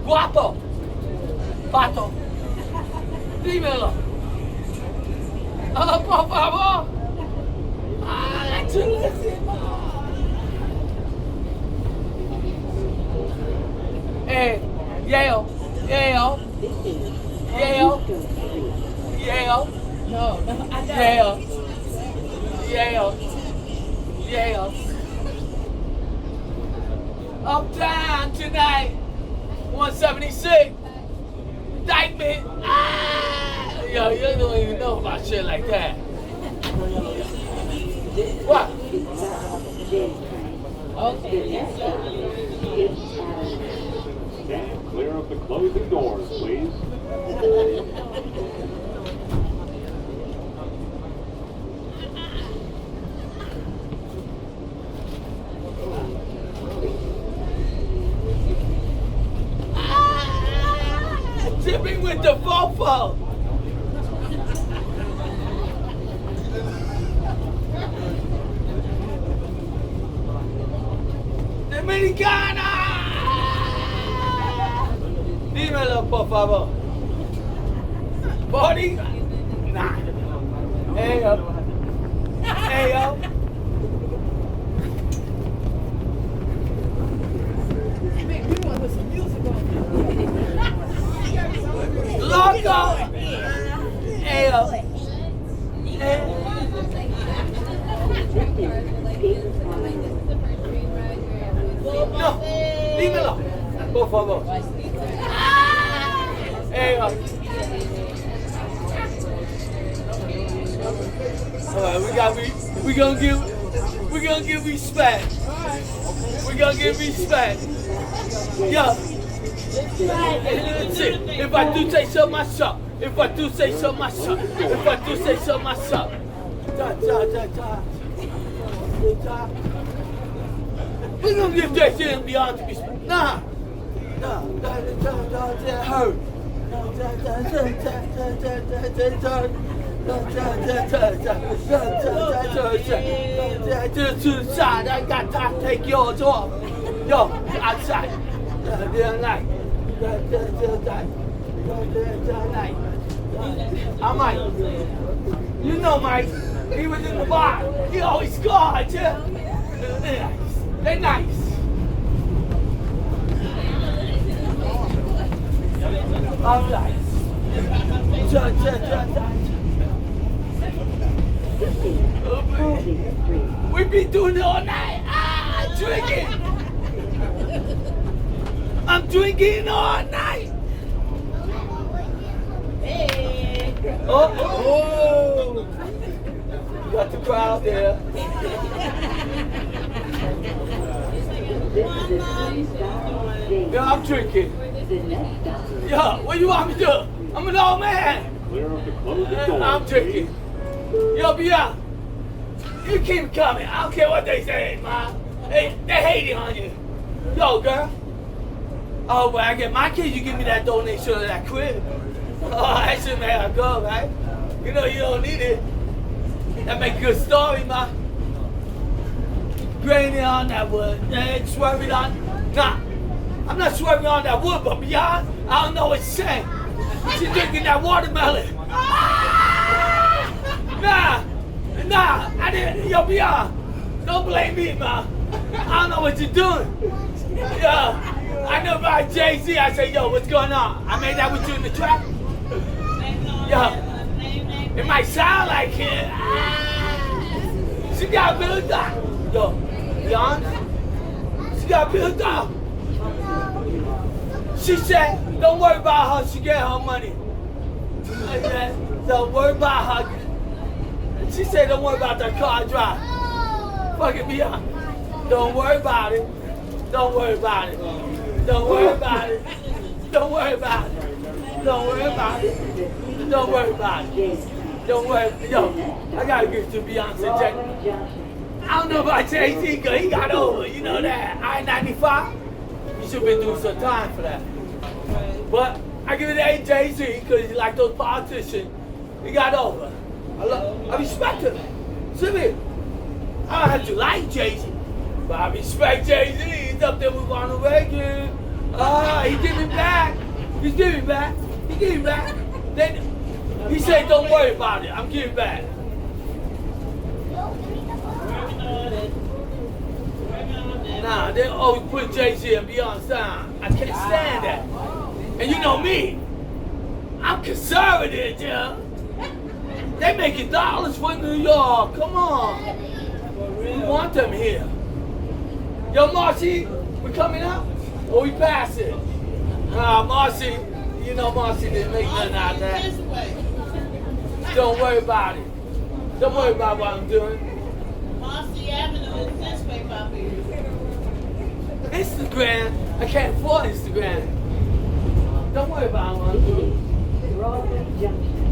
Guapo. Pato. Dímelo. Por favor. Chulísimo. Yale. Yale. Yale. Yale. No, I don't. Yale. Yale. Yale. Uptown tonight. 176. Indictment. Yo, you don't even know about shit like that. What? Okay. Stand clear of the closing doors, please. Tipping with the fofo. Dominicana. Dímelo, por favor. 40? Nah. Hey, yo. Hey, yo. We want to put some music on. Loco. Hey, yo. No, dímelo, por favor. Hey, alright, we gonna give respect. We gonna give respect. Yeah. If I do say so myself, if I do say so myself, if I do say so myself. We gonna give that shit and beyond to respect. Nah. That hurt. To the side, I got time to take yours off. Yo, outside. I might. You know Mike. He was in the bar. He always scored, yeah. They're nice. I'm nice. We be doing it all night. Drinking. I'm drinking all night. Hey. Oh. You got the crowd there. Yeah, I'm drinking. Yeah, what you want me to do? I'm an old man. Clear of the closing doors, I'm drinking. Yo, Bia, you keep coming. I don't care what they say, man. They hating on you. Yo, girl. Oh, when I get my kids, you give me that donation of that crib. Oh, that shit make her go, right? You know you don't need it. That make a good story, man. Graining on that wood, and swerving on. Nah, I'm not swerving on that wood, but beyond, I don't know what she's saying. She's drinking that watermelon. Nah, I didn't. Yo, beyond, don't blame me, man. I don't know what you're doing. Yeah, I know about Jay-Z. I say, yo, what's going on? I made that with you in the trap. Yeah, it might sound like it. She got built up. Yo, beyond, she got built up. She said, don't worry about her, she get her money. I said, don't worry about her. She said, don't worry about that car drive. Fucking beyond. Don't worry about it. Don't worry about it. Don't worry about it. Don't worry about it. Don't worry about it. Don't worry about it. Don't worry. Yo, I gotta give it to Beyonce Jay. I don't know about Jay-Z, cause he got over, you know that I-95. He should have been doing some time for that. But I give it to Jay-Z, cause he's like those politicians. He got over. I respect him. See me? I don't have to like Jay-Z. But I respect Jay-Z. He's up there with Ronald Reagan. He give me back. He's giving me back. He give me back. Then he said, don't worry about it. I'm giving back. Nah, they always put Jay-Z and Beyonce on. I can't stand that. And you know me. I'm conservative, yeah. They making dollars for New York. Come on. We want them here. Yo, Marcy, we coming out? Or we pass it? Marcy, you know Marcy didn't make nothing out of that. Don't worry about it. Don't worry about what I'm doing. Marcy Avenue is this way, Bobby. Instagram, I can't afford Instagram. Don't worry about it. Broadway Junction.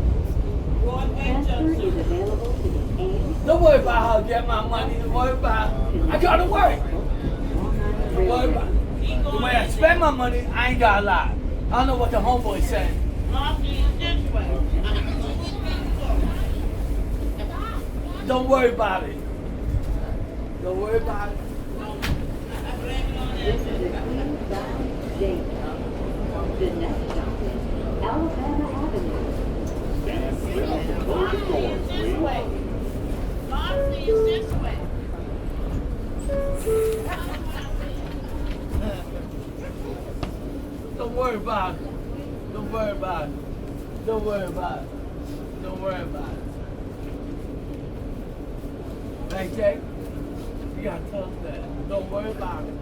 Broadway Transfer is Junction. available to the A. Don't worry about how I get my money. Don't worry about it. I gotta work. Don't worry about it. The way I spend my money, I ain't got a lot. I don't know what the homeboy saying. Marcy is this way. Don't worry about it. Don't worry about it. This is a Queens-bound J. The next stop is Alabama Avenue. Stand clear of the closing doors, This please. way. Marcy is this way. Don't worry about it. Don't worry about it. Don't worry about it. Don't worry about it. Hey, Jay, you gotta tell them that. Don't worry about it.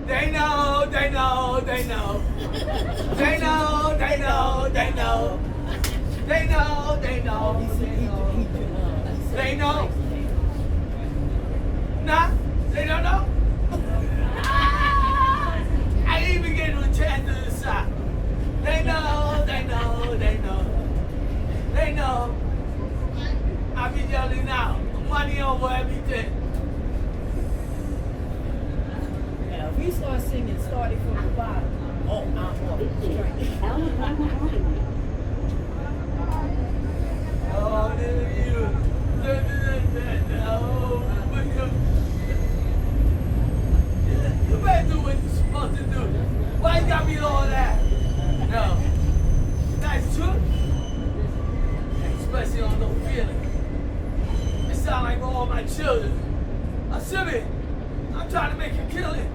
They know, they know, they know. They know, they know, they know. They know, they know, they know. They know. Nah, they don't know. I ain't even get a chance to decide. They know, they know, they know. They know. I be yelling out. Money over everything. Yeah, we start singing starting from the bottom. Oh, I'm up. This is Alabama Avenue. Oh, you. You better do what you're supposed to do. Why you got me all that? No. That's true. Especially on no feeling. It sound like all my children. Assuming I'm trying to make a killing.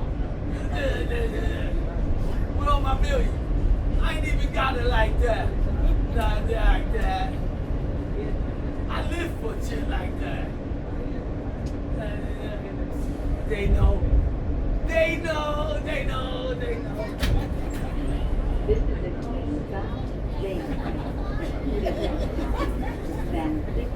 With all my million. I ain't even got it like that. Not like that. I live for shit like that. They know. They know. They know. They know. This is a Queens-bound J. The next stop is Van